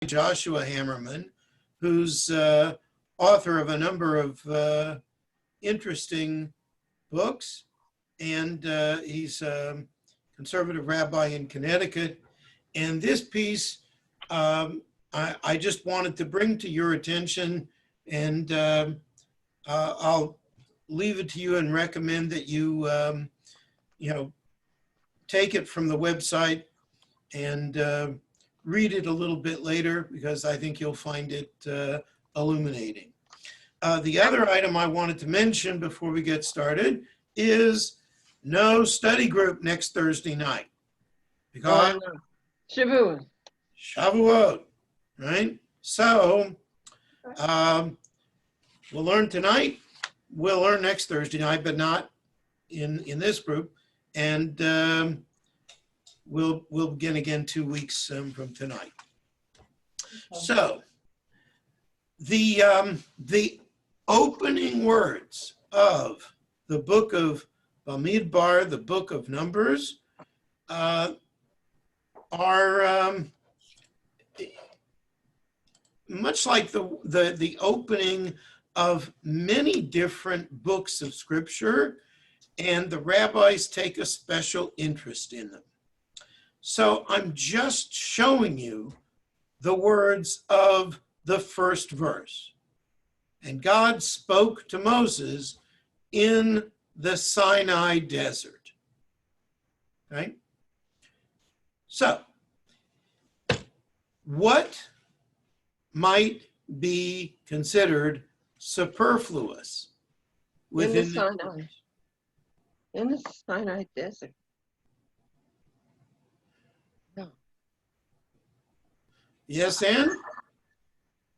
Joshua Hammerman, who's author of a number of interesting books, and he's a conservative rabbi in Connecticut. And this piece, I just wanted to bring to your attention, and I'll leave it to you and recommend that you, take it from the website and read it a little bit later, because I think you'll find it illuminating. The other item I wanted to mention before we get started is no study group next Thursday night. Because Shavuot, right? So we'll learn tonight. We'll learn next Thursday night, but not in this group. And we'll begin again 2 weeks from tonight. So the opening words of the book of Bamidbar, the book of Numbers, are much like the opening of many different books of scripture, and the rabbis take a special interest in them. So I'm just showing you the words of the first verse. And God spoke to Moses in the Sinai desert. Right? So, what might be considered superfluous within the Sinai? In the Sinai desert. No. Yes, Ann?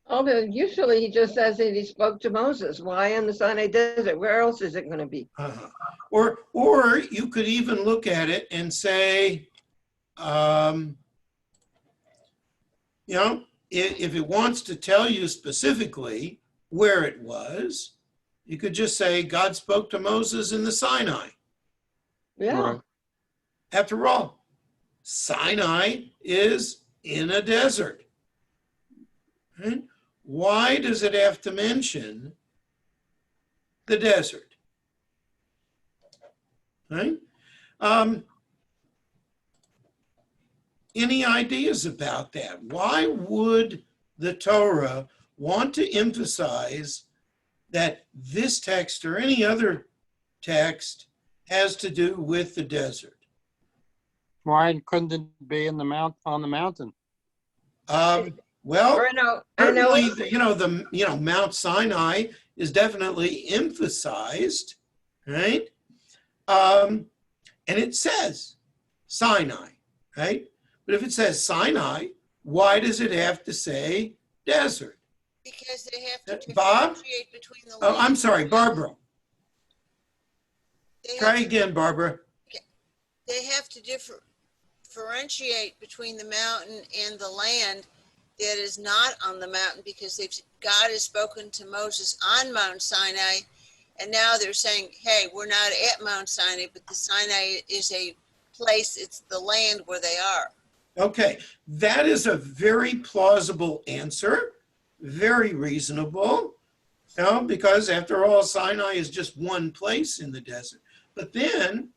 Oh, but usually he just says that he spoke to Moses. Why in the Sinai desert? Where else is it going to be? Or you could even look at it and say, if it wants to tell you specifically where it was, you could just say God spoke to Moses in the Sinai. Yeah. Right. After all, Sinai is in a desert. Right? Why does it have to mention the desert? Right? Any ideas about that? Why would the Torah want to emphasize that this text or any other text has to do with the desert? Why couldn't it be on the mountain? Well, certainly, Mount Sinai is definitely emphasized, right? And it says Sinai, right? But if it says Sinai, why does it have to say desert? Because they have to Bob? differentiate between the Oh, I'm sorry, Barbara. Try to, again, Barbara. They have to differentiate between the mountain and the land that is not on the mountain, because God has spoken to Moses on Mount Sinai, and now they're saying, hey, we're not at Mount Sinai, but the Sinai is a place, it's the land where they are. Okay, that is a very plausible answer, very reasonable, because after all, Sinai is just one place in the desert. But then,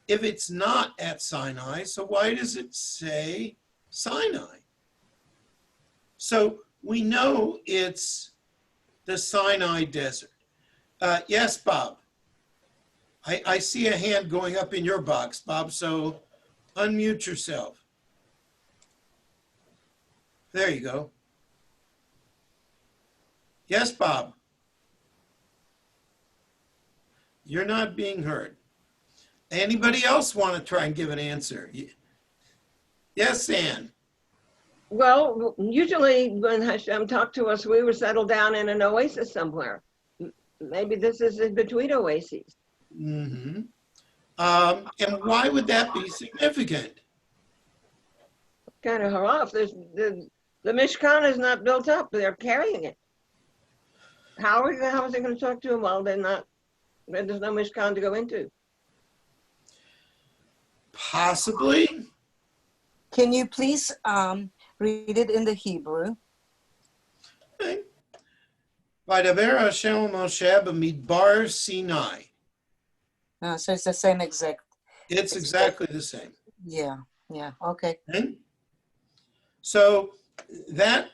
if it's not at Sinai, so why does it say Sinai? So we know it's the Sinai desert. Yes, Bob. I see a hand going up in your box, Bob, so unmute yourself. There you go. Yes, Bob. You're not being heard. Anybody else want to try and give an answer? Yes, Ann. Well, usually when Hashem talked to us, we were settled down in an oasis somewhere. Maybe this is in between oases. Mm-hmm. And why would that be significant? Kind of rough. The Mishkan is not built up. They're carrying it. How is it going to talk to them while there's no Mishkan to go into? Possibly. Can you please Read it in the Hebrew. Okay. Vaydaber Hashem Moshe Bamidbar Sinai. So it's the same exact. It's exactly the same. Yeah, yeah, okay. Okay? So that,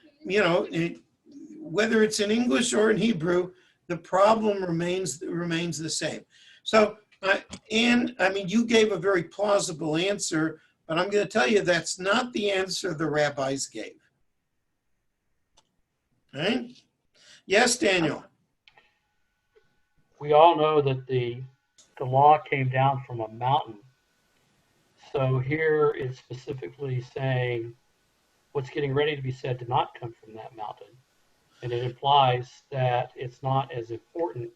whether it's in English or in Hebrew, the problem remains the same. So, you gave a very plausible answer, but I'm going to tell you that's not the answer the rabbis gave. Okay? Yes, Daniel. We all know that the law came down from a mountain. So here it's specifically saying what's getting ready to be said did not come from that mountain. And it implies that it's not as important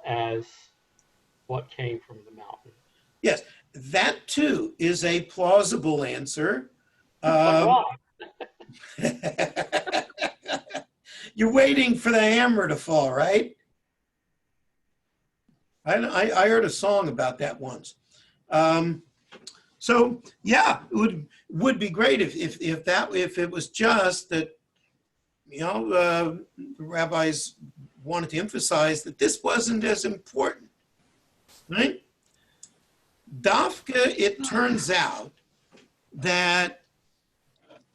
as what came from the mountain. Yes, that too is a plausible answer. But why? You're waiting for the hammer to fall, right? I heard a song about that once. So yeah, it would be great if it was just that, the rabbis wanted to emphasize that this wasn't as important, right? Dafka, it turns out that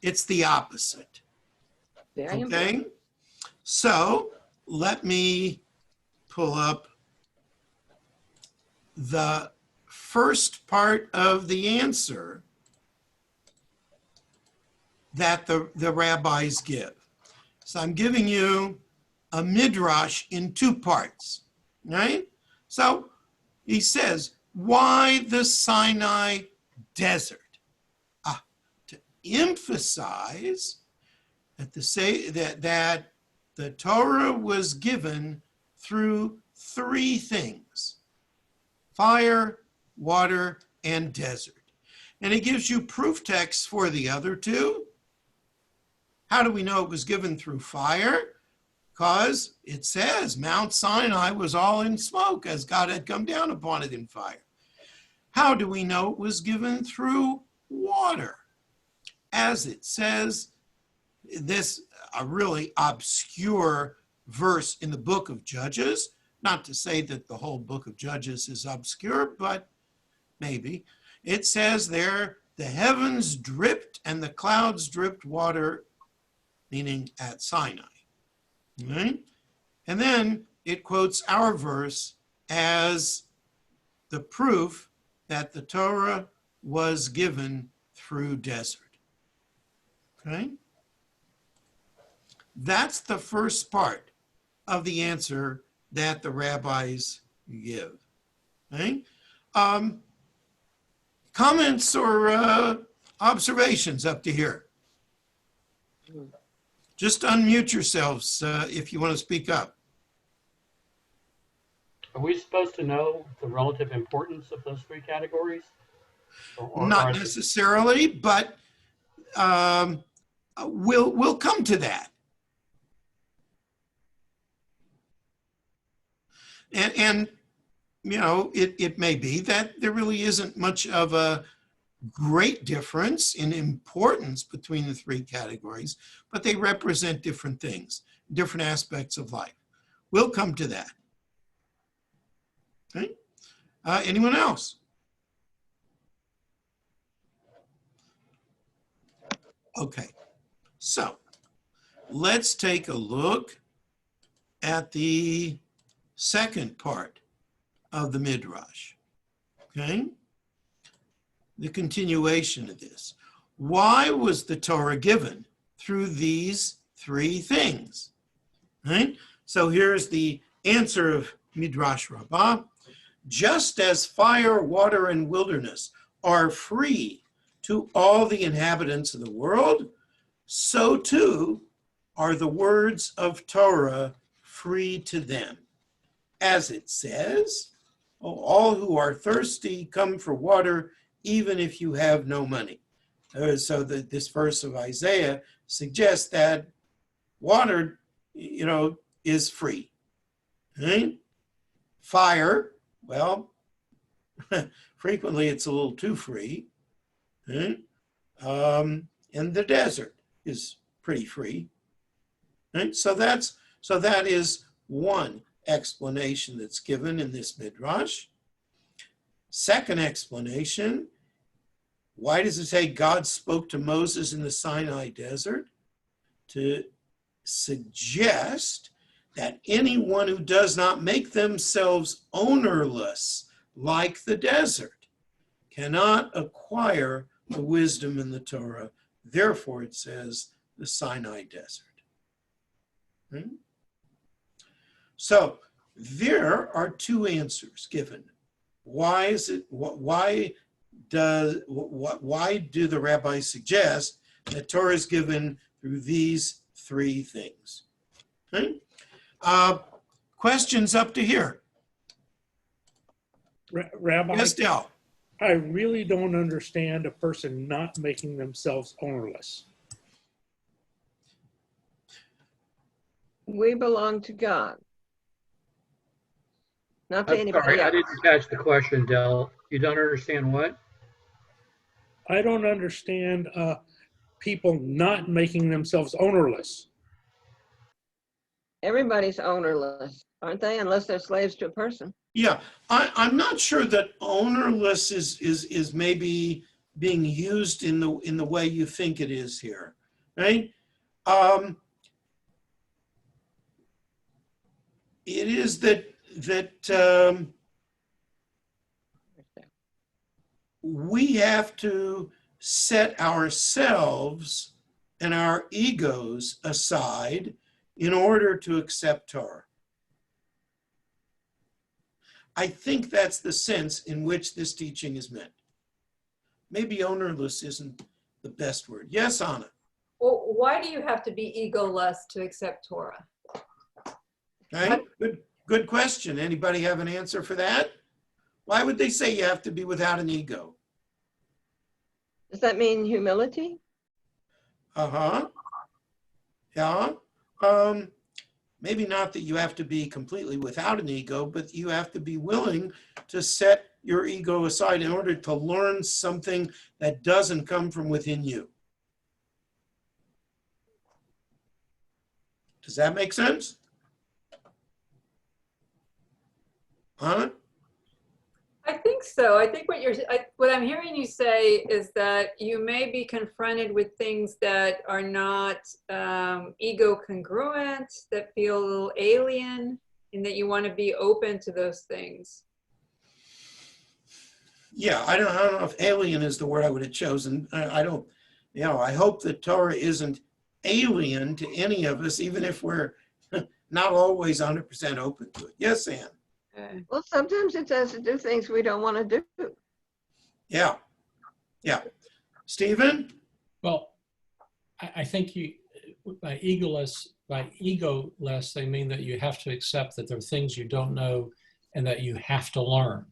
it's the opposite. Very Okay, important. so let me pull up the first part of the answer that the rabbis give. So I'm giving you a midrash in two parts, right? So he says, why the Sinai desert? To emphasize that the Torah was given through three things: fire, water, and desert. And it gives you proof texts for the other two. How do we know it was given through fire? Because it says Mount Sinai was all in smoke as God had come down upon it in fire. How do we know it was given through water? As it says, a really obscure verse in the book of Judges, not to say that the whole book of Judges is obscure, but maybe. It says there, the heavens dripped and the clouds dripped water, meaning at Sinai. Right? And then it quotes our verse as the proof that the Torah was given through desert. Okay? That's the first part of the answer that the rabbis give. Okay? Comments or observations up to here? Just unmute yourselves if you want to speak up. Are we supposed to know the relative importance of those three categories? Not necessarily, but we'll come to that. And it may be that there really isn't much of a great difference in importance between the three categories, but they represent different things, different aspects of life. We'll come to that. Okay. Anyone else? Okay. So let's take a look at the second part of the Midrash. Okay. The continuation of this. Why was the Torah given through these three things? Right? So here's the answer of Midrash Rabbah. Just as fire, water, and wilderness are free to all the inhabitants of the world, so too are the words of Torah free to them. As it says, oh, all who are thirsty come for water, even if you have no money. So this verse of Isaiah suggests that water, is free. Right? Fire, well, frequently it's a little too free. Right? and the desert is pretty free. Right? So that is one explanation that's given in this midrash. Second explanation, why does it say God spoke to Moses in the Sinai desert? To suggest that anyone who does not make themselves ownerless like the desert cannot acquire the wisdom in the Torah. Therefore, it says the Sinai desert. Hmm? So there are two answers given. Why do the rabbis suggest that Torah is given through these three things? Okay? Questions up to here? Rabbi, Yes, Del. I really don't understand a person not making themselves ownerless. We belong to God, not to I'm anybody sorry, I else. didn't catch the question, Del. You don't understand what? I don't understand people not making themselves ownerless. Everybody's ownerless, aren't they? Unless they're slaves to a person. Yeah, I'm not sure that ownerless is maybe being used in the way you think it is here, right? It is that we have to set ourselves and our egos aside in order to accept Torah. I think that's the sense in which this teaching is meant. Maybe ownerless isn't the best word. Yes, Anna? Well, why do you have to be egoless to accept Torah? Okay, good question. Anybody have an answer for that? Why would they say you have to be without an ego? Does that mean humility? Uh-huh. Yeah. Maybe not that you have to be completely without an ego, but you have to be willing to set your ego aside in order to learn something that doesn't come from within you. Does that make sense? Huh? I think so. I think what I'm hearing you say is that you may be confronted with things that are not ego congruent, that feel a little alien, and that you want to be open to those things. Yeah, I don't know if alien is the word I would have chosen. I don't, I hope that Torah isn't alien to any of us, even if we're not always 100% open to it. Yes, Ann? Well, sometimes it does to do things we don't want to do. Yeah. Stephen? Well, I think by egoless, they mean that you have to accept that there are things you don't know and that you have to learn,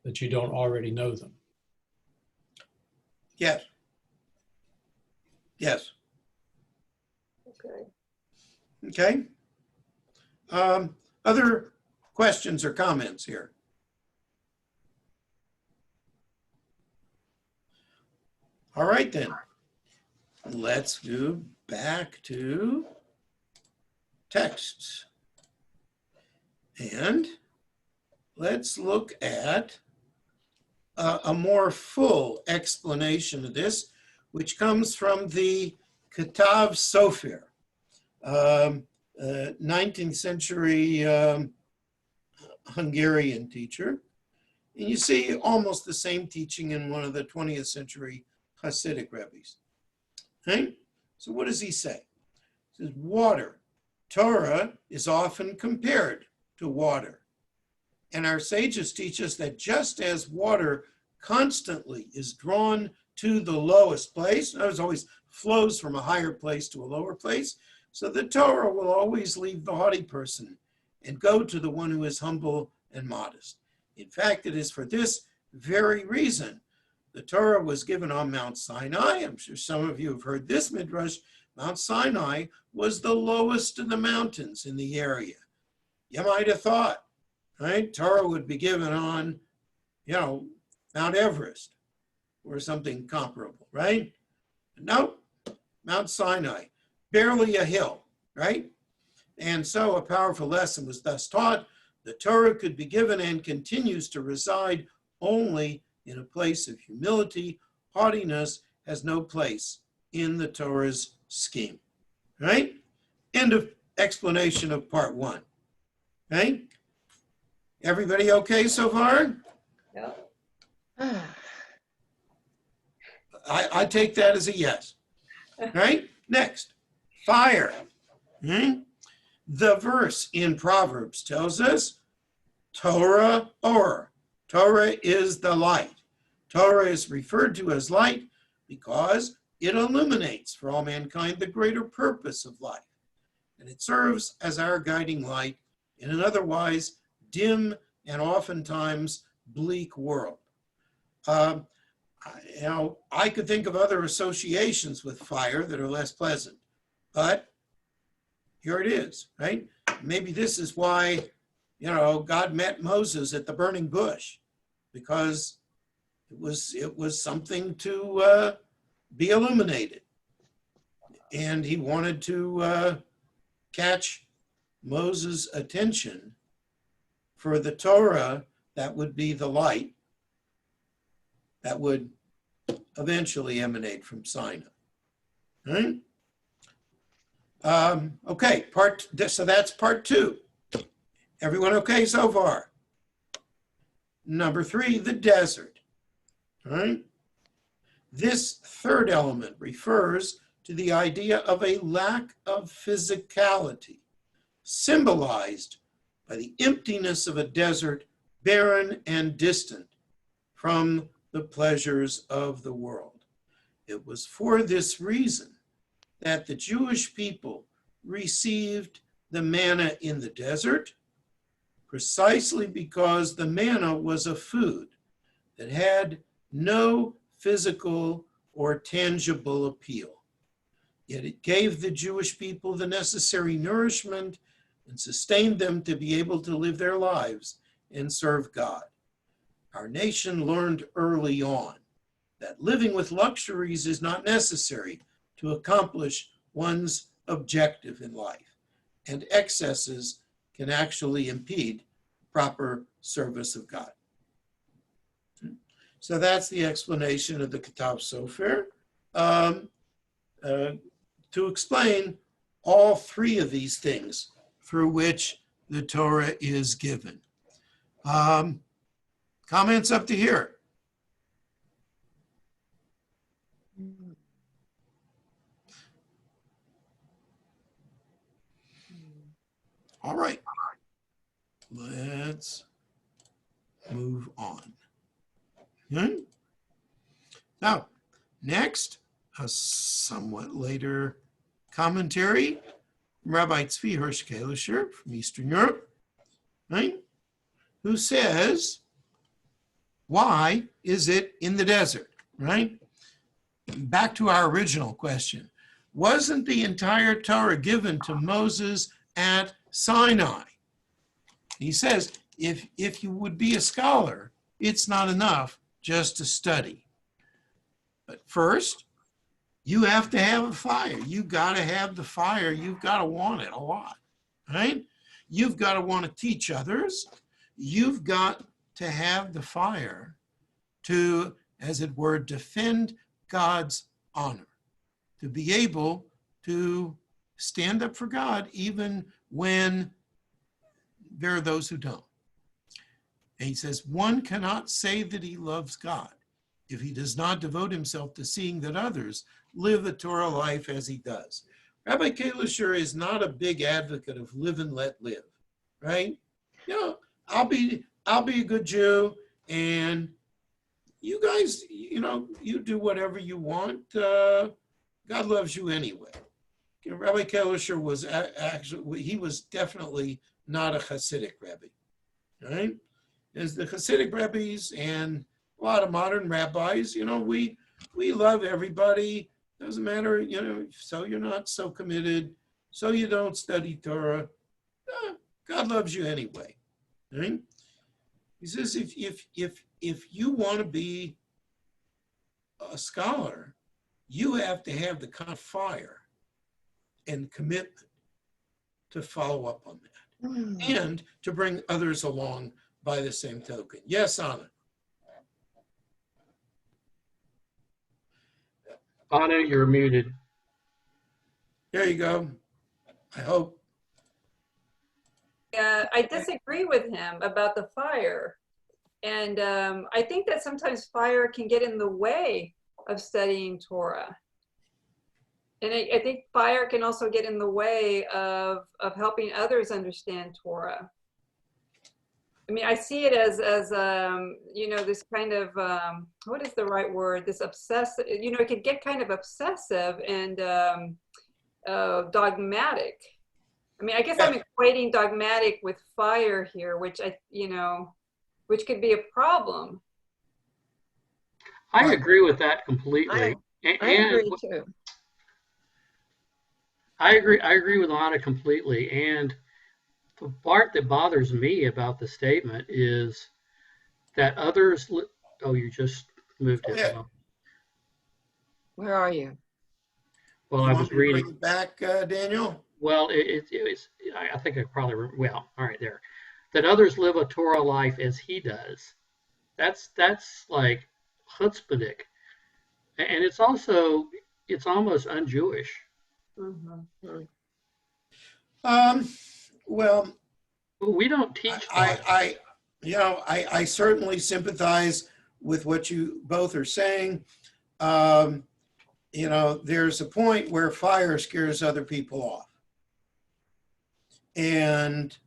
that you don't already know them. Yes. Okay. Other questions or comments here? All right, then. Let's go back to texts. And let's look at a more full explanation of this, which comes from the Ketav Sofer, 19th century Hungarian teacher. And you see almost the same teaching in one of the 20th century Hasidic rabbis. Okay? So what does he say? He says, water. Torah is often compared to water. And our sages teach us that just as water constantly is drawn to the lowest place, it always flows from a higher place to a lower place, so the Torah will always leave the haughty person and go to the one who is humble and modest. In fact, it is for this very reason the Torah was given on Mount Sinai. I'm sure some of you have heard this midrash. Mount Sinai was the lowest of the mountains in the area. You might have thought, right, Torah would be given on, Mount Everest or something comparable, right? No, Mount Sinai, barely a hill, right? And so a powerful lesson was thus taught. The Torah could be given and continues to reside only in a place of humility. Haughtiness has no place in the Torah's scheme, right? End of explanation of part 1, right? Everybody okay so far? Yeah. I take that as a yes, right? Next, fire. The verse in Proverbs tells us, Torah or. Torah is the light. Torah is referred to as light because it illuminates for all mankind the greater purpose of life. And it serves as our guiding light in an otherwise dim and oftentimes bleak world. I could think of other associations with fire that are less pleasant, but here it is, right? Maybe this is why, God met Moses at the burning bush, because it was something to be illuminated. And he wanted to catch Moses' attention for the Torah that would be the light that would eventually emanate from Sinai. Right? Okay, so that's part 2. Everyone okay so far? Number 3, the desert. All right? This third element refers to the idea of a lack of physicality, symbolized by the emptiness of a desert, barren and distant from the pleasures of the world. It was for this reason that the Jewish people received the manna in the desert, precisely because the manna was a food that had no physical or tangible appeal. Yet it gave the Jewish people the necessary nourishment and sustained them to be able to live their lives and serve God. Our nation learned early on that living with luxuries is not necessary to accomplish one's objective in life, and excesses can actually impede proper service of God. So that's the explanation of the Ketav Sofer. To explain all 3 of these things through which the Torah is given. Comments up to here? All right, let's move on. Okay. Now, next, a somewhat later commentary from Rabbi Tzvi Hirsch Kalischer from Eastern Europe, right? Who says, why is it in the desert, right? Back to our original question. Wasn't the entire Torah given to Moses at Sinai? He says, if you would be a scholar, it's not enough just to study. But first, you have to have a fire. You got to have the fire. You've got to want it a lot, right? You've got to want to teach others. You've got to have the fire to, as it were, defend God's honor, to be able to stand up for God even when there are those who don't. And he says, one cannot say that he loves God if he does not devote himself to seeing that others live the Torah life as he does. Rabbi Kalischer is not a big advocate of live and let live, right? I'll be a good Jew, and you guys, you do whatever you want. God loves you anyway. Rabbi Kalischer was he was definitely not a Hasidic Rebbe, right? As the Hasidic rabbis and a lot of modern rabbis, we love everybody. Doesn't matter, so you're not so committed, so you don't study Torah. God loves you anyway, right? He says if you want to be a scholar, you have to have the kind of fire and commitment to follow up on that and to bring others along by the same token. Yes, Anna. Anna, you're muted. There you go. I hope. I disagree with him about the fire. And I think that sometimes fire can get in the way of studying Torah. And I think fire can also get in the way of helping others understand Torah. I mean, I see it as you know, this kind of, what is the right word? This obsessive, you know, it could get kind of obsessive and dogmatic. I mean, I guess I'm equating dogmatic with fire here, which which could be a problem. I agree with that completely. I agree too. I agree with Anna completely. And the part that bothers me about the statement is that others. Oh, you just moved it. Yeah. Where are you? Well, You I want was me to bring reading. it back, Daniel? Well, I think I probably, well, all right, there. That others live a Torah life as he does. That's like chutzpahdik. And it's almost un-Jewish. Mm-hmm. Well, We don't teach. I certainly sympathize with what you both are saying. There's a point where fire scares other people off. And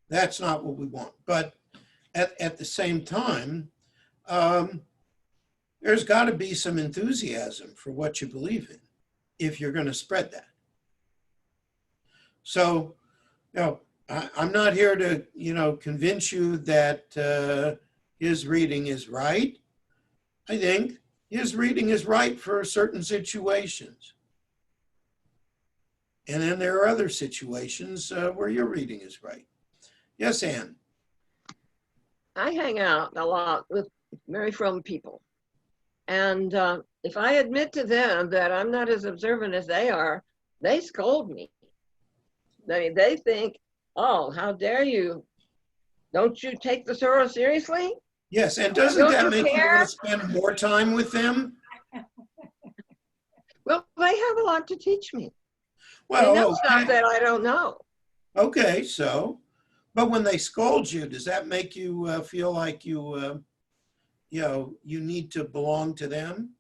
that's not what we want. But at the same time, there's got to be some enthusiasm for what you believe in if you're going to spread that. So, I'm not here to, convince you that his reading is right. I think his reading is right for certain situations. And then there are other situations where your reading is right. Yes, Ann. I hang out a lot with very frum people. And if I admit to them that I'm not as observant as they are, they scold me. They think, oh, how dare you? Don't you take the Torah seriously? Yes, and doesn't that make you care? want to spend more time with them? Well, they have a lot to teach me. Well, they know stuff that I don't know. Okay, so, but when they scold you, does that make you feel like you need to belong to them?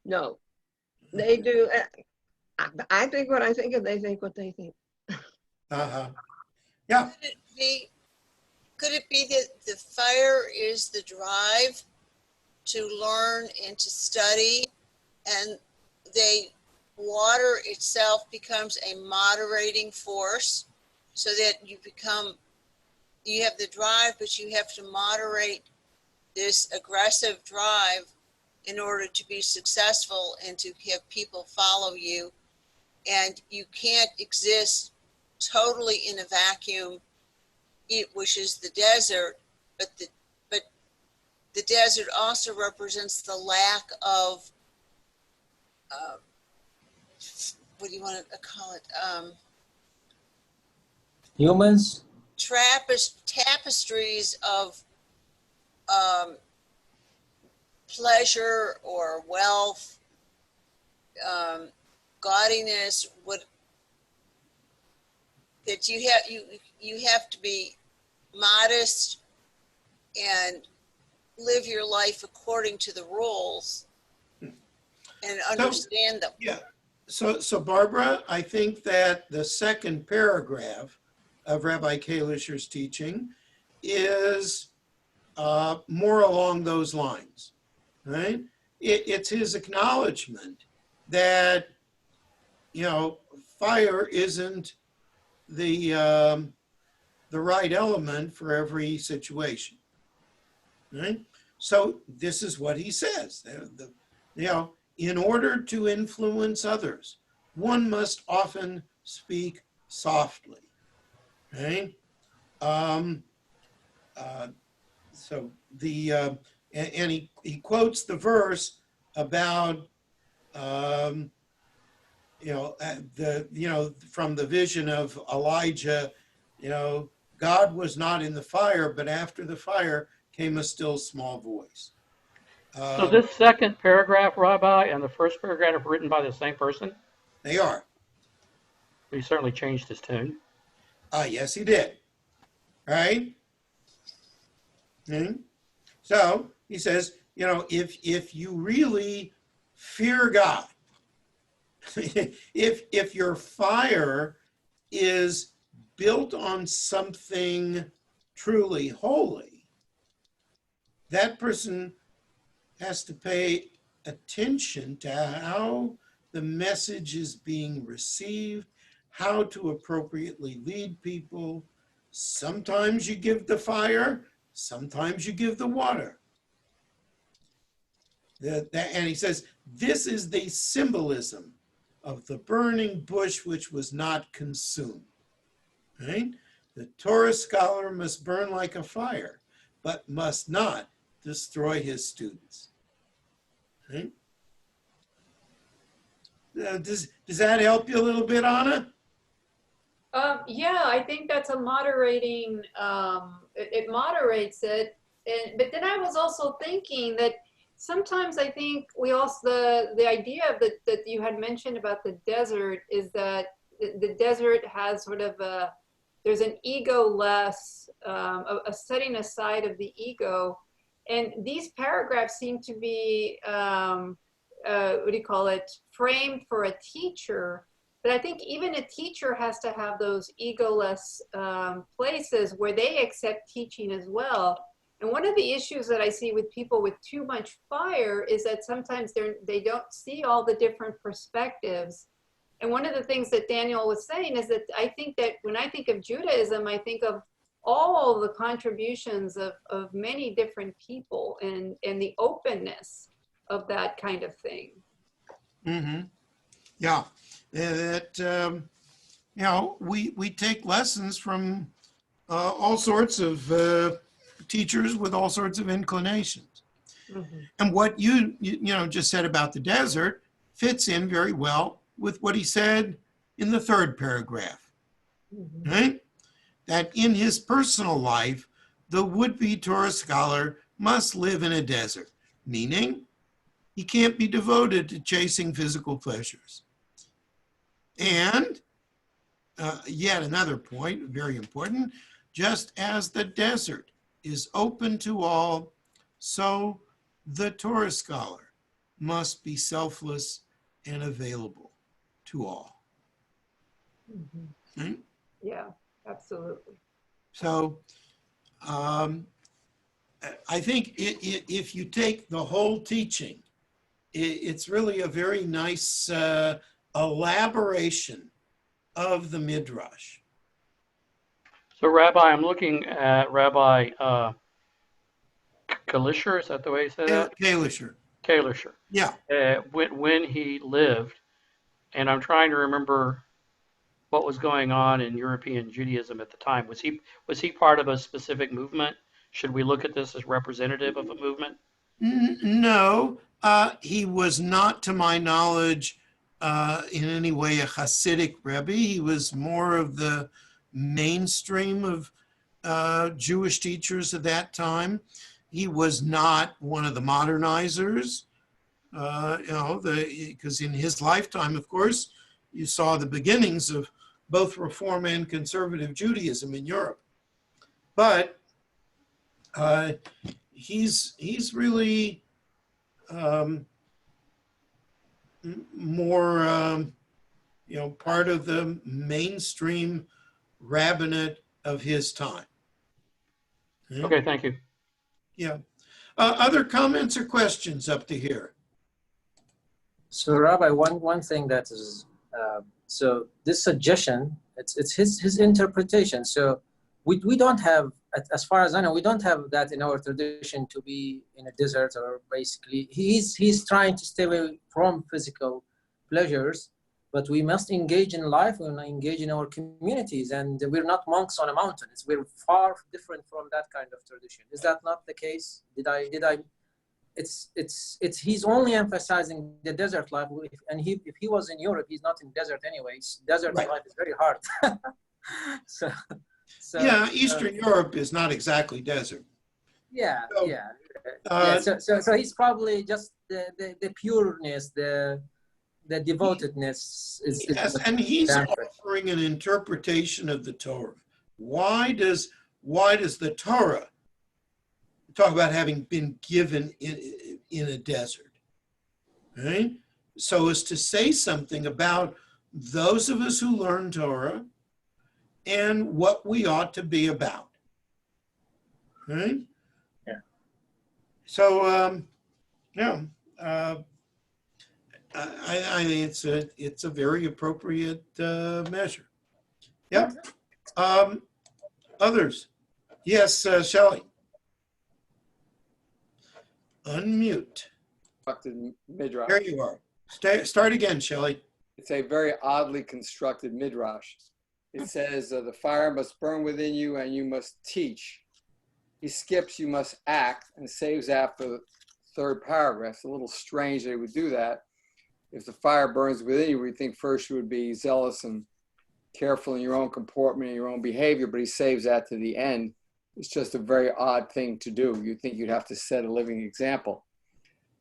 No, they do. I think what I think, and they think what they think. Yeah. Could it be that the fire is the drive to learn and to study, and water itself becomes a moderating force, so that you have the drive, but you have to moderate this aggressive drive in order to be successful and to have people follow you. And you can't exist totally in a vacuum, which is the desert, but the desert also represents the lack of what do you want to call it? Humans? Tapestries of pleasure or wealth, gaudiness, that you have to be modest and live your life according to the rules and understand them. Yeah. So Barbara, I think that the second paragraph of Rabbi Kalisher's teaching is more along those lines, right? It's his acknowledgement that, fire isn't the right element for every situation, right? So this is what he says. In order to influence others, one must often speak softly, right? So and he quotes the verse about from the vision of Elijah, God was not in the fire, but after the fire came a still small voice. So this second paragraph, Rabbi, and the first paragraph are written by the same person? They are. He certainly changed his tune. Yes, he did. Right? So he says, if you really fear God, if your fire is built on something truly holy, that person has to pay attention to how the message is being received, how to appropriately lead people. Sometimes you give the fire, sometimes you give the water. And he says, this is the symbolism of the burning bush which was not consumed. Right? The Torah scholar must burn like a fire, but must not destroy his students. Right? Does that help you a little bit, Anna? Yeah, I think that's a moderating, it moderates it. But then I was also thinking that sometimes I think we also, the idea of that you had mentioned about the desert is that the desert has sort of there's an ego-less, a setting aside of the ego. And these paragraphs seem to be, what do you call it, framed for a teacher. But I think even a teacher has to have those ego-less places where they accept teaching as well. And one of the issues that I see with people with too much fire is that sometimes they don't see all the different perspectives. And one of the things that Daniel was saying is that I think that when I think of Judaism, I think of all the contributions of many different people and the openness of that kind of thing. Mm-hmm. Yeah. We take lessons from all sorts of teachers with all sorts of inclinations. Mm-hmm. And what you just said about the desert fits in very well with what he said in the third paragraph, mm-hmm. Right? That in his personal life, the would-be Torah scholar must live in a desert, meaning he can't be devoted to chasing physical pleasures. And yet another point, very important, just as the desert is open to all, so the Torah scholar must be selfless and available to all. Mm-hmm. Right? Yeah, absolutely. So I think if you take the whole teaching, it's really a very nice elaboration of the Midrash. So Rabbi, I'm looking at Rabbi Kalisher, is that the way you say that? Kalisher. Kalisher. Yeah. When he lived, and I'm trying to remember what was going on in European Judaism at the time. Was he part of a specific movement? Should we look at this as representative of a movement? No, he was not, to my knowledge, in any way a Hasidic Rebbe. He was more of the mainstream of Jewish teachers at that time. He was not one of the modernizers, because in his lifetime, of course, you saw the beginnings of both Reform and Conservative Judaism in Europe. But he's really more, part of the mainstream rabbinate of his time. Okay, thank you. Yeah. Other comments or questions up to here? So, Rabbi, one thing that is, so this suggestion, it's his interpretation. So we don't have, as far as I know, we don't have that in our tradition to be in a desert, or basically he's trying to stay away from physical pleasures, but we must engage in life and engage in our communities, and we're not monks on a mountain. We're far different from that kind of tradition. Is that not the case? Did I he's only emphasizing the desert life, and if he was in Europe, he's not in desert anyways. Desert Right. life is very hard. so Yeah, Eastern Europe is not exactly desert. yeah, So, yeah. Uh, So he's probably just the pureness, the devotedness is Yes, and he's offering an interpretation of the Torah. Why does the Torah talk about having been given in a desert? Right? So as to say something about those of us who learn Torah and what we ought to be about. Right? Yeah. So yeah. I think it's a very appropriate measure. Yep. Others? Yes, Shelley. Unmute. Constructed midrash. There you are. Start again, Shelley. It's a very oddly constructed midrash. It says the fire must burn within you and you must teach. He skips you must act and saves after the third paragraph. It's a little strange that he would do that. If the fire burns within you, we think first you would be zealous and careful in your own comportment and your own behavior, but he saves that to the end. It's just a very odd thing to do. You'd think you'd have to set a living example.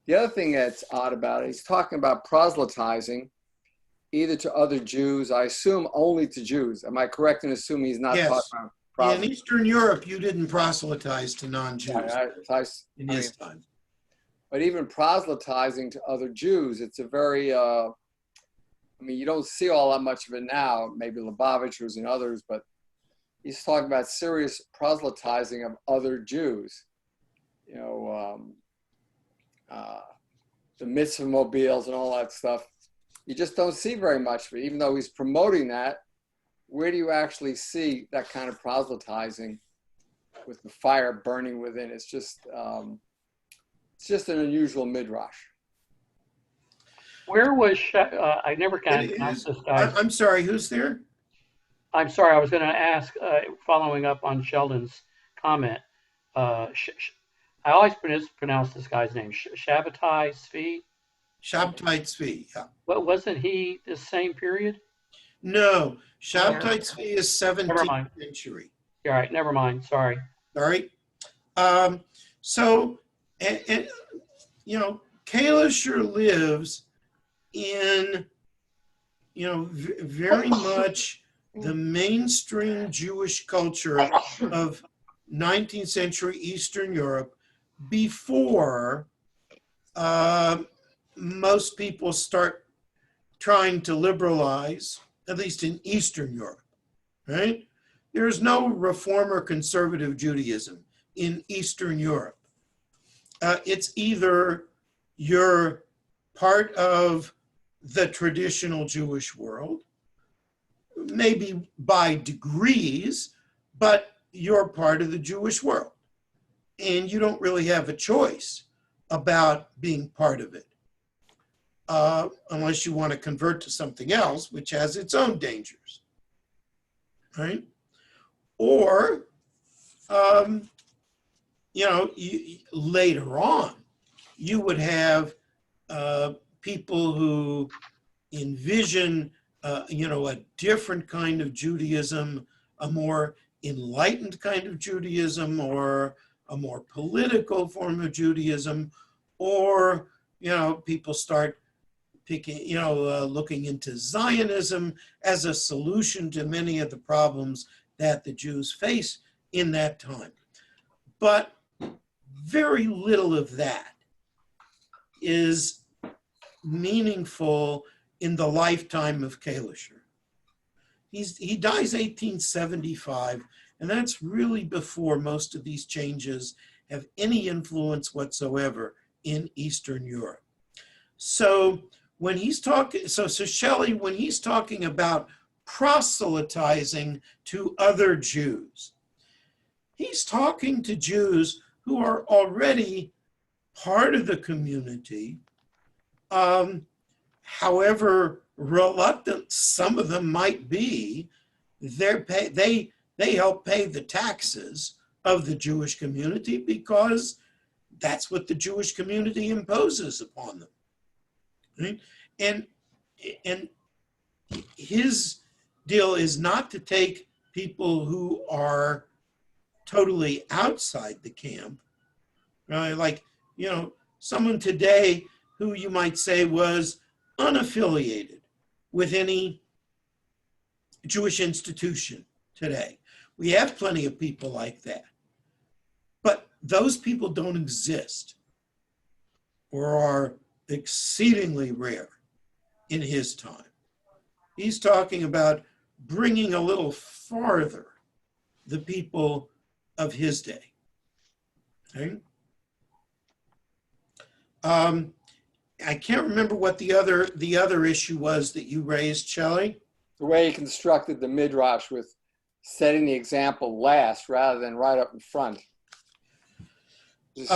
The other thing that's odd about it, he's talking about proselytizing, either to other Jews, I assume only to Jews. Am I correct in assuming he's not Yes. talking about proselytizing? In Eastern Europe, you didn't proselytize to non-Jews in his time. But even proselytizing to other Jews, it's a very, I mean, you don't see all that much of it now, maybe Lubavitchers and others, but he's talking about serious proselytizing of other Jews. You know, the mitzvah mobiles and all that stuff. You just don't see very much of it, even though he's promoting that. Where do you actually see that kind of proselytizing with the fire burning within? It's just an unusual midrash. Where was I never can pronounce this guy. I'm sorry, who's there? I'm sorry, I was going to ask, following up on Sheldon's comment. I always pronounce this guy's name, Shabbatai Tzvi. Shabbatai Tzvi, yeah. What, wasn't he the same period? No, Shabbatai Tzvi is Never 17th mind. century. All right, never mind. Sorry. All right. So, and you know, Kalisher lives in, you know, very much the mainstream Jewish culture of 19th century Eastern Europe before most people start trying to liberalize, at least in Eastern Europe, right? There's no reform or conservative Judaism in Eastern Europe. It's either you're part of the traditional Jewish world, maybe by degrees, but you're part of the Jewish world. And you don't really have a choice about being part of it, unless you want to convert to something else, which has its own dangers, right? Or, you know, later on, you would have people who envision, you know, a different kind of Judaism, a more enlightened kind of Judaism, or a more political form of Judaism, or, you know, people start picking, you know, looking into Zionism as a solution to many of the problems that the Jews face in that time. But very little of that is meaningful in the lifetime of Kalisher. He dies 1875, and that's really before most of these changes have any influence whatsoever in Eastern Europe. So when he's talking, so Shelley, when he's talking about proselytizing to other Jews, he's talking to Jews who are already part of the community, however reluctant some of them might be. They help pay the taxes of the Jewish community because that's what the Jewish community imposes upon them. Right? And his deal is not to take people who are totally outside the camp, right? Like, you know, someone today who you might say was unaffiliated with any Jewish institution today. We have plenty of people like that. But those people don't exist or are exceedingly rare in his time. He's talking about bringing a little farther the people of his day. Okay? I can't remember what the other issue was that you raised, Shelley. The way he constructed the midrash with setting the example last rather than right up in front. Just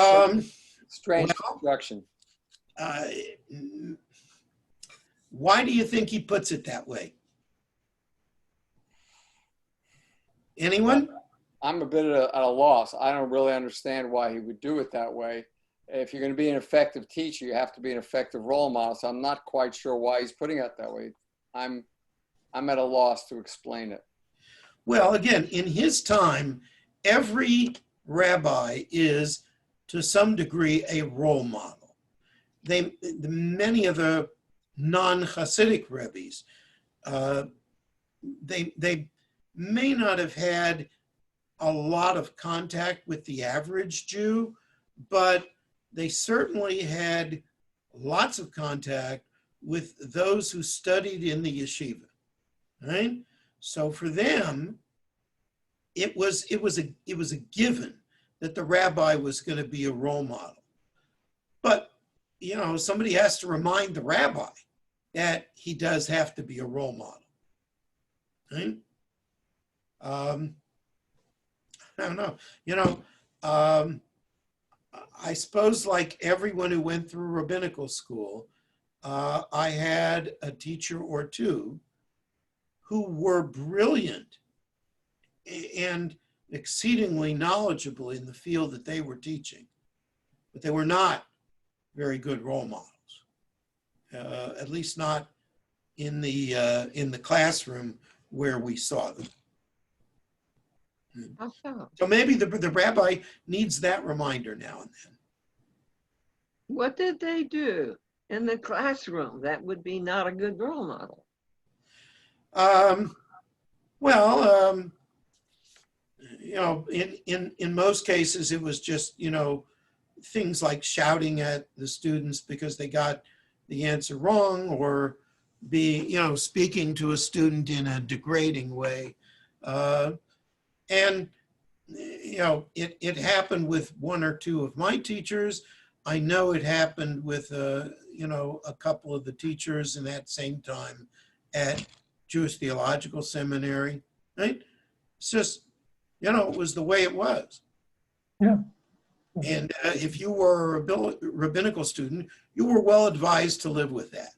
strange construction. Why do you think he puts it that way? Anyone? I'm a bit at a loss. I don't really understand why he would do it that way. If you're going to be an effective teacher, you have to be an effective role model. So I'm not quite sure why he's putting it that way. I'm at a loss to explain it. Well, again, in his time, every rabbi is, to some degree, a role model. Many of the non-Hasidic rabbis, they may not have had a lot of contact with the average Jew, but they certainly had lots of contact with those who studied in the yeshiva, right? So for them, it was a given that the rabbi was going to be a role model. But, you know, somebody has to remind the rabbi that he does have to be a role model, right? I don't know. You know, I suppose like everyone who went through rabbinical school, I had a teacher or two who were brilliant and exceedingly knowledgeable in the field that they were teaching, but they were not very good role models, at least not in the classroom where we saw them. How so? So maybe the rabbi needs that reminder now and then. What did they do in the classroom that would be not a good role model? You know, in most cases, it was just, you know, things like shouting at the students because they got the answer wrong, or speaking to a student in a degrading way. And, you know, it happened with one or two of my teachers. I know it happened with, a couple of the teachers in that same time at Jewish Theological Seminary, right? It's just, you know, it was the way it was. Yeah. And if you were a rabbinical student, you were well advised to live with that.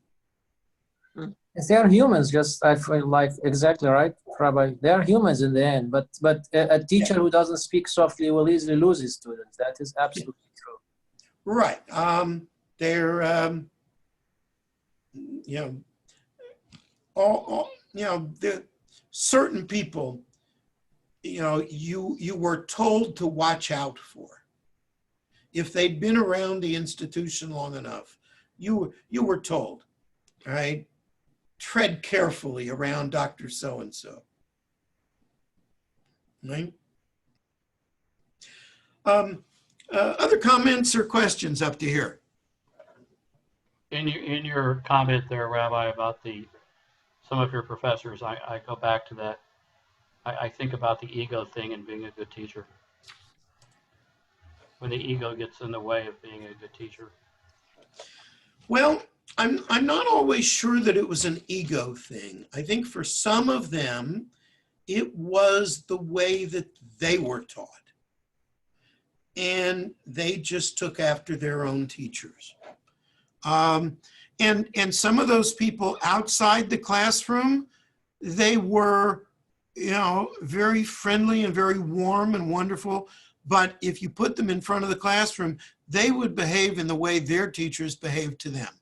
They are humans, just I feel like exactly right, Rabbi. They are humans in the end, but a teacher who doesn't speak softly will easily lose his students. That is absolutely true. Right. The certain people, you know, you were told to watch out for. If they'd been around the institution long enough, you were told, right? Tread carefully around Dr. So-and-so, right? Other comments or questions up to here? In your comment there, Rabbi, about some of your professors, I go back to that. I think about the ego thing and being a good teacher. When the ego gets in the way of being a good teacher. Well, I'm not always sure that it was an ego thing. I think for some of them, it was the way that they were taught. And they just took after their own teachers. And some of those people outside the classroom, they were, you know, very friendly and very warm and wonderful. But if you put them in front of the classroom, they would behave in the way their teachers behave to them.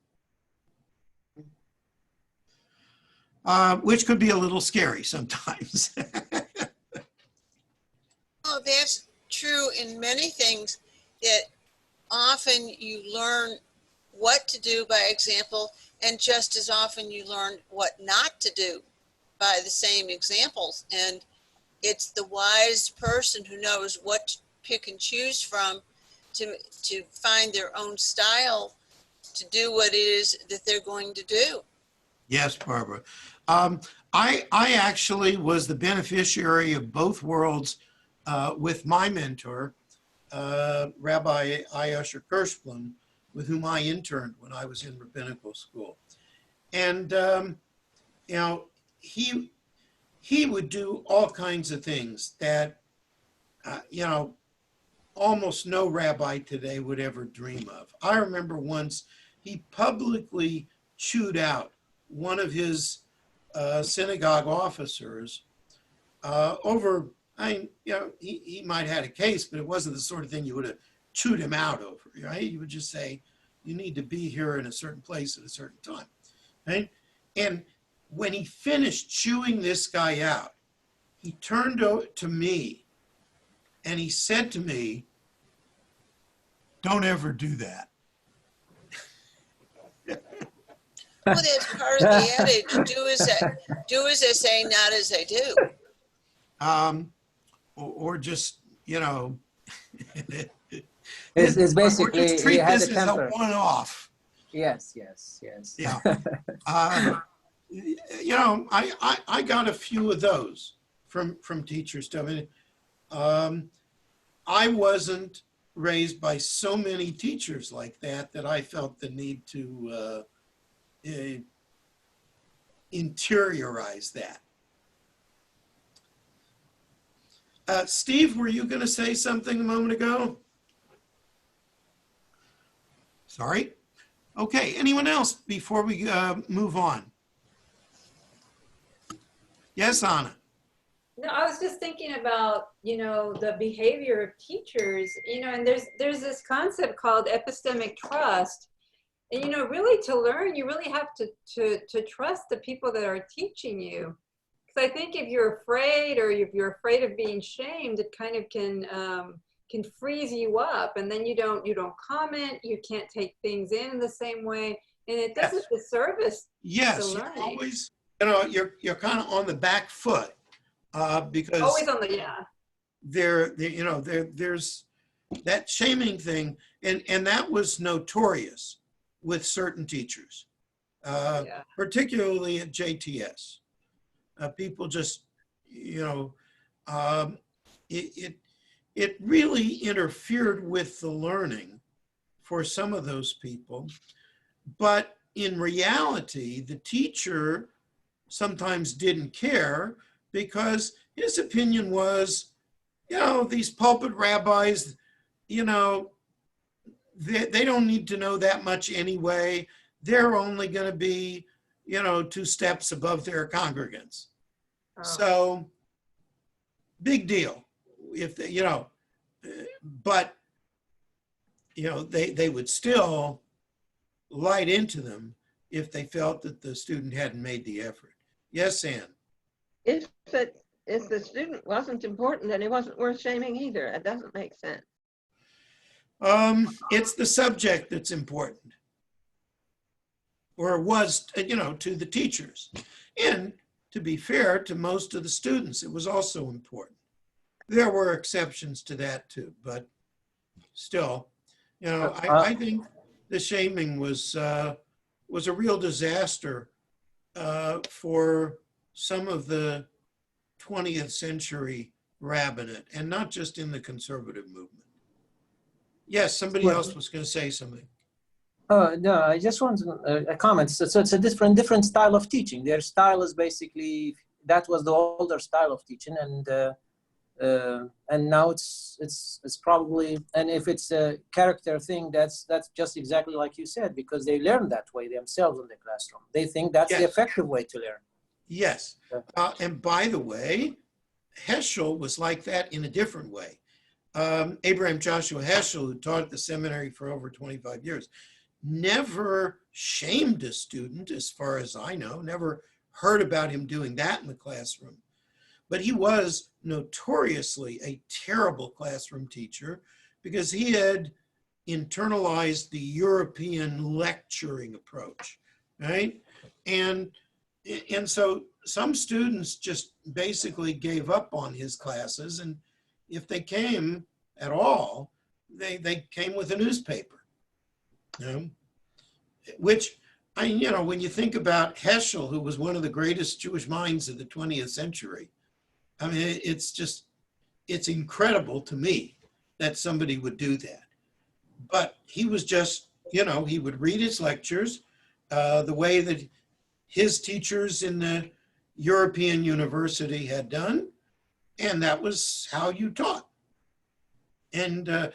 Which could be a little scary sometimes. Oh, that's true in many things, that often you learn what to do by example, and just as often you learn what not to do by the same examples. And it's the wise person who knows what to pick and choose from to find their own style to do what it is that they're going to do. Yes, Barbara. I actually was the beneficiary of both worlds with my mentor, Rabbi Ayosher Kirschblum, with whom I interned when I was in rabbinical school. And, you know, he would do all kinds of things that, you know, almost no rabbi today would ever dream of. I remember once he publicly chewed out one of his synagogue officers over, you know, he might have had a case, but it wasn't the sort of thing you would have chewed him out over, right? You would just say, you need to be here in a certain place at a certain time, right? And when he finished chewing this guy out, he turned to me and he said to me, don't ever do that. Well, that's part of the adage, do as they say, not as they do. Or just, you know, It's basically, or just he treat had this a as a temper. one-off. Yes. Yeah. You know, I got a few of those from teachers too. I mean, I wasn't raised by so many teachers like that I felt the need to interiorize that. Steve, were you going to say something a moment ago? Sorry. Okay, anyone else before we move on? Yes, Anna. No, I was just thinking about, you know, the behavior of teachers, you know, and there's this concept called epistemic trust. And, you know, really to learn, you really have to trust the people that are teaching you. Because I think if you're afraid, or if you're afraid of being shamed, it kind of can freeze you up, and then you don't comment, you can't take things in the same way, and it does a disservice Yes, to you're learning. always, you know, you're kind of on the back foot because Always on the, yeah. you know, there's that shaming thing, and that was notorious with certain teachers, Yeah. particularly at JTS. People just, you know, it really interfered with the learning for some of those people. But in reality, the teacher sometimes didn't care because his opinion was, you know, these pulpit rabbis, you know, they don't need to know that much anyway. They're only going to be, you know, 2 steps above their congregants. Oh. So big deal if they, you know, but, you know, they would still light into them if they felt that the student hadn't made the effort. Yes, Ann? If the student wasn't important, then he wasn't worth shaming either. It doesn't make sense. It's the subject that's important, or was, you know, to the teachers. And to be fair to most of the students, it was also important. There were exceptions to that too, but still, you know, I think the shaming was a real disaster for some of the 20th century rabbinate, and not just in the conservative movement. Yes, somebody else was going to say something. No, I just want a comment. So it's a different style of teaching. Their style is basically, that was the older style of teaching, and now it's probably, and if it's a character thing, that's just exactly like you said, because they learn that way themselves in the classroom. They think that's the effective way to learn. Yes, and by the way, Heschel was like that in a different way. Abraham Joshua Heschel, who taught at the seminary for over 25 years, never shamed a student, as far as I know, never heard about him doing that in the classroom. But he was notoriously a terrible classroom teacher because he had internalized the European lecturing approach, right? And so some students just basically gave up on his classes, and if they came at all, they came with a newspaper, you know? Which, when you think about Heschel, who was one of the greatest Jewish minds of the 20th century, I mean, it's incredible to me that somebody would do that. But he was just, he would read his lectures the way that his teachers in the European university had done, and that was how you taught. And,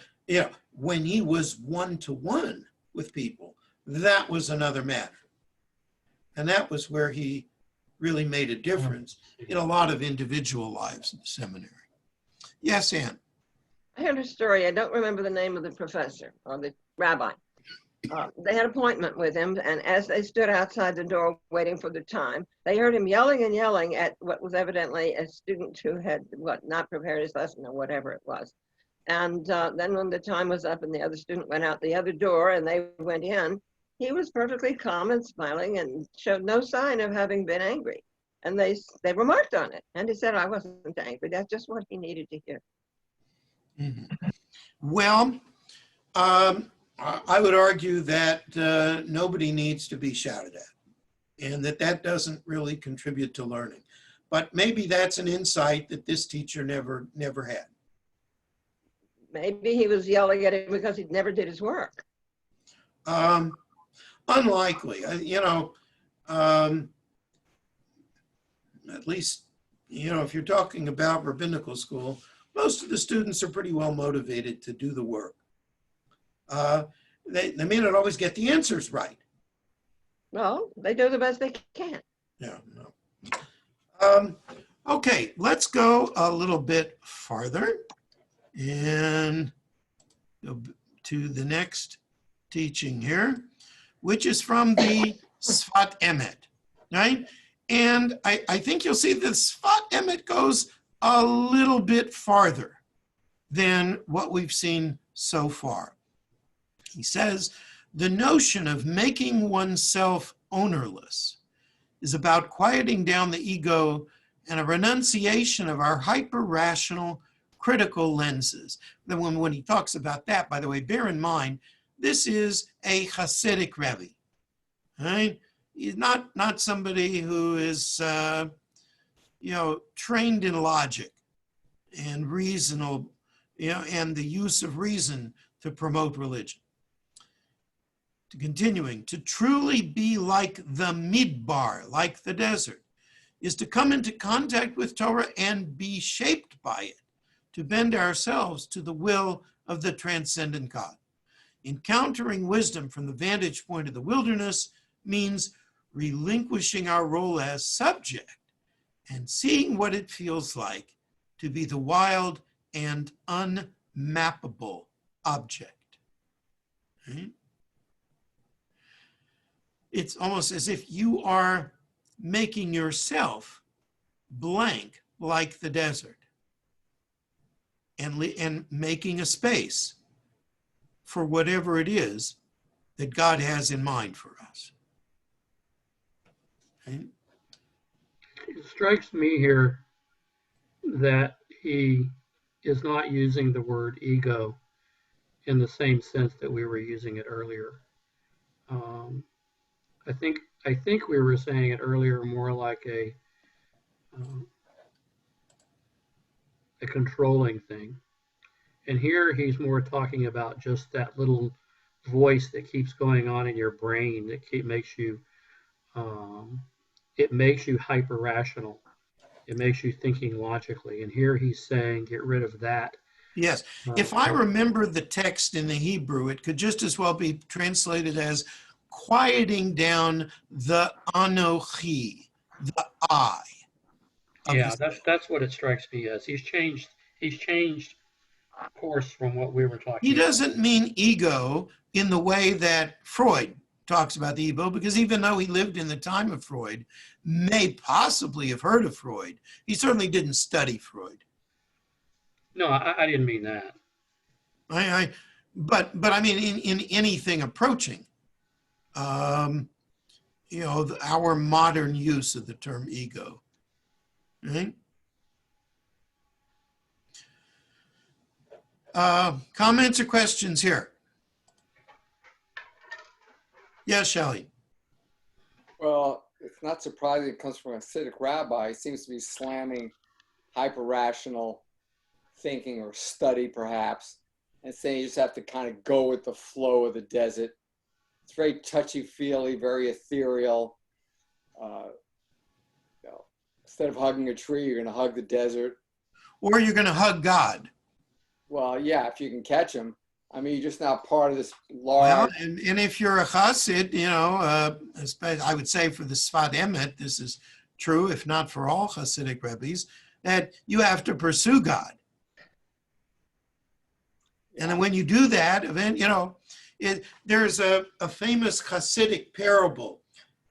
when he was one-to-one with people, that was another matter. And that was where he really made a difference in a lot of individual lives in the seminary. Yes, Ann? I heard a story. I don't remember the name of the professor or the rabbi. They had an appointment with him, and as they stood outside the door waiting for the time, they heard him yelling and yelling at what was evidently a student who had not prepared his lesson or whatever it was. And then when the time was up and the other student went out the other door and they went in, he was perfectly calm and smiling and showed no sign of having been angry. And they remarked on it. And he said, I wasn't angry. That's just what he needed to hear. Mm-hmm. Well, I would argue that nobody needs to be shouted at, and that doesn't really contribute to learning. But maybe that's an insight that this teacher never had. Maybe he was yelling at him because he never did his work. Unlikely, at least, if you're talking about rabbinical school, most of the students are pretty well motivated to do the work. They may not always get the answers right. Well, they do the best they can. Yeah, no. Okay, let's go a little bit farther and go to the next teaching here, which is from the Sfat Emet, right? And I think you'll see that Sfat Emet goes a little bit farther than what we've seen so far. He says, the notion of making oneself ownerless is about quieting down the ego and a renunciation of our hyper-rational critical lenses. Then when he talks about that, by the way, bear in mind, this is a Hasidic Rebbe, right? He's not somebody who is, trained in logic and reasonable, and the use of reason to promote religion. Continuing, to truly be like the Midbar, like the desert, is to come into contact with Torah and be shaped by it, to bend ourselves to the will of the transcendent God. Encountering wisdom from the vantage point of the wilderness means relinquishing our role as subject and seeing what it feels like to be the wild and unmappable object. Right? It's almost as if you are making yourself blank like the desert and making a space for whatever it is that God has in mind for us. Right? It strikes me here that he is not using the word ego in the same sense that we were using it earlier. I think we were saying it earlier more like a controlling thing. And here he's more talking about just that little voice that keeps going on in your brain that makes you hyper rational. It makes you thinking logically. And here he's saying, get rid of that. Yes. If I remember the text in the Hebrew, it could just as well be translated as quieting down the Anochi, the I. Yeah, that's what it strikes me as. He's changed course from what we were talking He about. doesn't mean ego in the way that Freud talks about the ego, because even though he lived in the time of Freud, may possibly have heard of Freud, he certainly didn't study Freud. No, I didn't mean that. But I mean, in anything approaching, our modern use of the term ego, right? Comments or questions here? Yes, Shelley. Well, it's not surprising it comes from a Hasidic rabbi. He seems to be slamming hyper-rational thinking or study, perhaps, and saying you just have to kind of go with the flow of the desert. It's very touchy-feely, very ethereal. Instead of hugging a tree, you're going to hug the desert. Or you're going to hug God. Well, yeah, if you can catch him. I mean, you're just not part of this Well, large. and if you're a chassid, I would say for the Sfat Emet, this is true, if not for all Hasidic rabbis, that you have to pursue God. And then when you do that, there's a famous Hasidic parable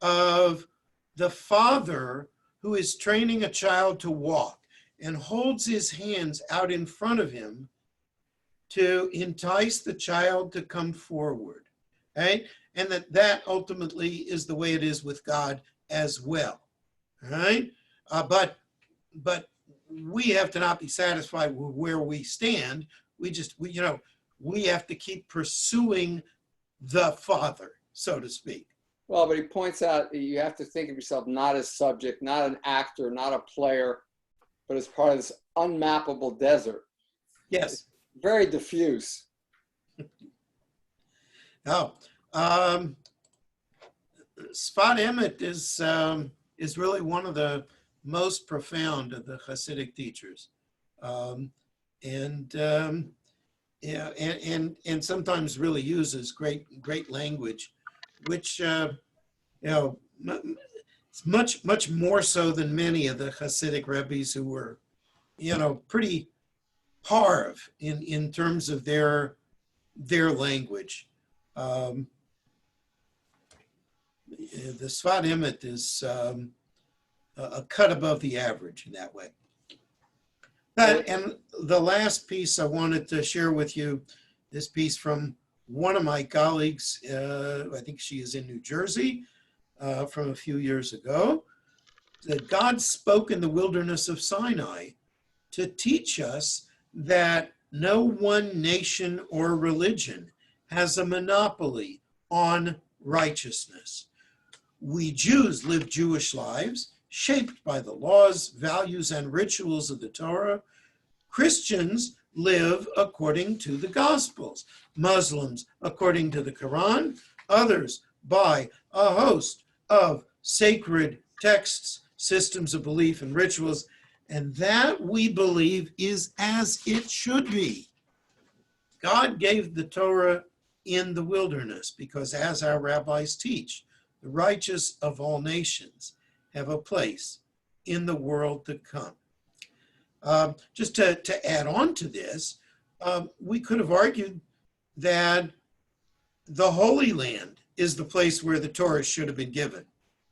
of the father who is training a child to walk and holds his hands out in front of him to entice the child to come forward, right? And that ultimately is the way it is with God as well, right? But we have to not be satisfied with where we stand. We have to keep pursuing the Father, so to speak. Well, but he points out that you have to think of yourself not as subject, not an actor, not a player, but as part of this unmappable desert. Yes. Very diffuse. Sfat Emet is really one of the most profound of the Hasidic teachers, and sometimes really uses great language, which it's much more so than many of the Hasidic rabbis who were pretty hard in terms of their language. The Sfat Emet is a cut above the average in that way. And the last piece I wanted to share with you, this piece from one of my colleagues, I think she is in New Jersey, from a few years ago, that God spoke in the wilderness of Sinai to teach us that no one nation or religion has a monopoly on righteousness. We Jews live Jewish lives shaped by the laws, values, and rituals of the Torah. Christians live according to the Gospels. Muslims according to the Quran. Others by a host of sacred texts, systems of belief, and rituals. And that, we believe, is as it should be. God gave the Torah in the wilderness because, as our rabbis teach, the righteous of all nations have a place in the world to come. Just to add on to this, we could have argued that the Holy Land is the place where the Torah should have been given,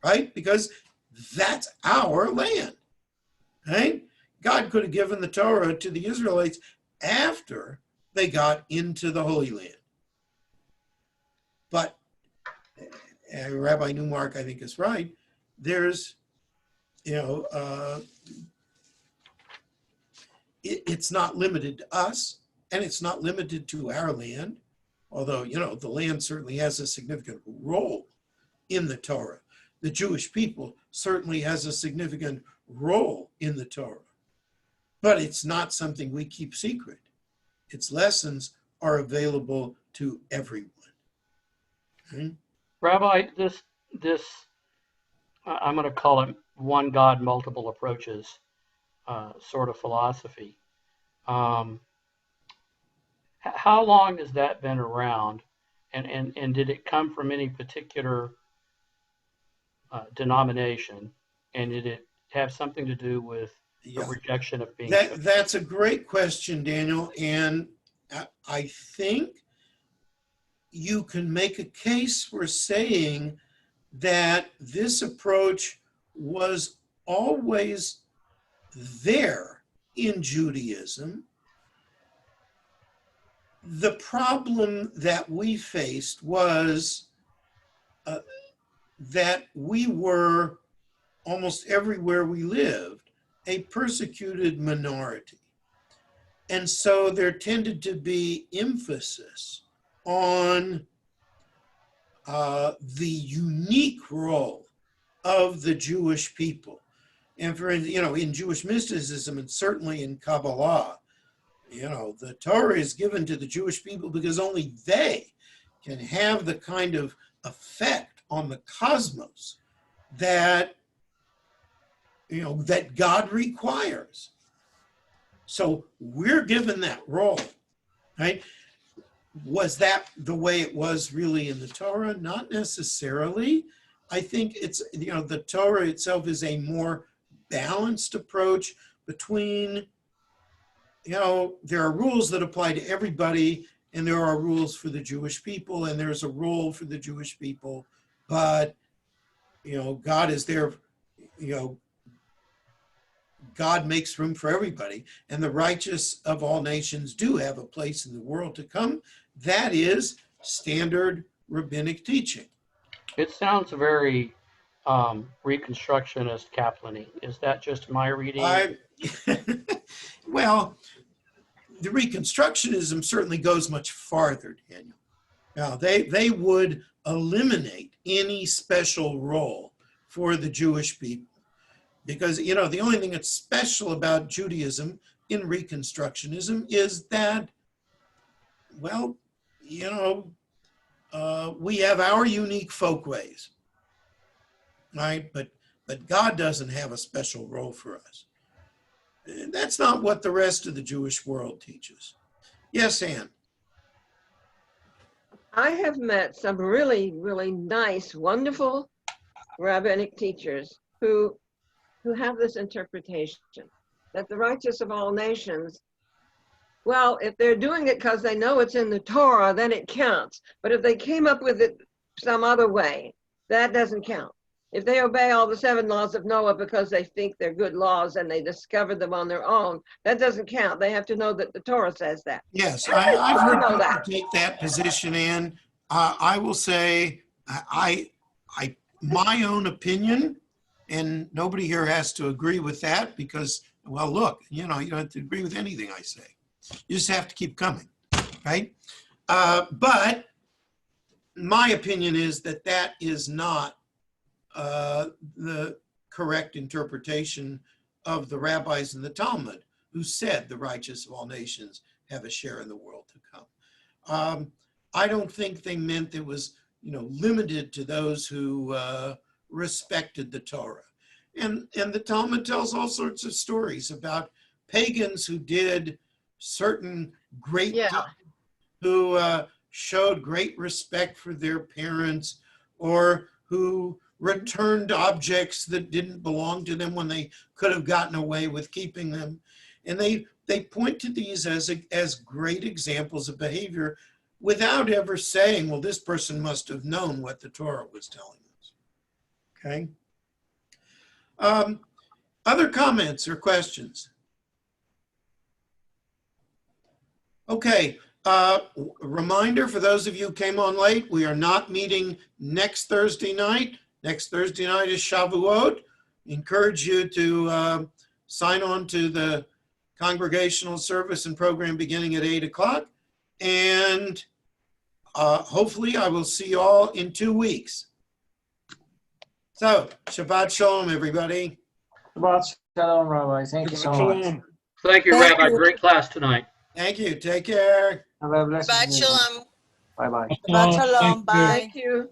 right? Because that's our land, right? God could have given the Torah to the Israelites after they got into the Holy Land. But Rabbi Newmark, I think, is right. There's, it's not limited to us, and it's not limited to our land, although, the land certainly has a significant role in the Torah. The Jewish people certainly has a significant role in the Torah, but it's not something we keep secret. Its lessons are available to everyone. Okay? Rabbi, this I'm going to call it one God, multiple approaches sort of philosophy. How long has that been around, and did it come from any particular denomination, and did it have something to do with a rejection of being. That's a great question, Daniel. And I think you can make a case for saying that this approach was always there in Judaism. The problem that we faced was that we were, almost everywhere we lived, a persecuted minority. And so there tended to be emphasis on the unique role of the Jewish people. And for, in Jewish mysticism and certainly in Kabbalah, the Torah is given to the Jewish people because only they can have the kind of effect on the cosmos that, that God requires. So we're given that role, right? Was that the way it was really in the Torah? Not necessarily. I think it's, the Torah itself is a more balanced approach between, there are rules that apply to everybody, and there are rules for the Jewish people, and there's a role for the Jewish people, but, God is there, God makes room for everybody, and the righteous of all nations do have a place in the world to come. That is standard rabbinic teaching. It sounds very Reconstructionist Kaplan-y. Is that just my reading? Well, the Reconstructionism certainly goes much farther, Daniel. Now, they would eliminate any special role for the Jewish people because, the only thing that's special about Judaism in Reconstructionism is that, well, we have our unique folkways, right? But God doesn't have a special role for us. And that's not what the rest of the Jewish world teaches. Yes, Ann. I have met some really, really nice, wonderful rabbinic teachers who have this interpretation that the righteous of all nations, well, if they're doing it because they know it's in the Torah, then it counts. But if they came up with it some other way, that doesn't count. If they obey all the 7 laws of Noah because they think they're good laws and they discovered them on their own, that doesn't count. They have to know that the Torah says that. Yes, I've heard people take that position, and I will say, my own opinion, and nobody here has to agree with that because, well, look, you don't have to agree with anything I say. You just have to keep coming, right? But my opinion is that that is not the correct interpretation of the rabbis in the Talmud who said the righteous of all nations have a share in the world to come. I don't think they meant it was, limited to those who respected the Torah. And the Talmud tells all sorts of stories about pagans who did certain great things, who showed great respect for their parents, or who returned objects that didn't belong to them when they could have gotten away with keeping them. And they point to these as great examples of behavior without ever saying, well, this person must have known what the Torah was telling us. Okay. Other comments or questions? Okay. Reminder for those of you who came on late, we are not meeting next Thursday night. Next Thursday night is Shavuot. Encourage you to sign on to the congregational service and program beginning at 8 o'clock. And hopefully I will see you all in 2 weeks. So, Shabbat Shalom, everybody. Shabbat Shalom, Rabbi. Thank you so much. Thank you, Rabbi. Great class tonight. Thank you. Take care. Have a blessed Shabbat day. Shalom. Bye-bye. Shabbat Shalom. Bye. Thank you.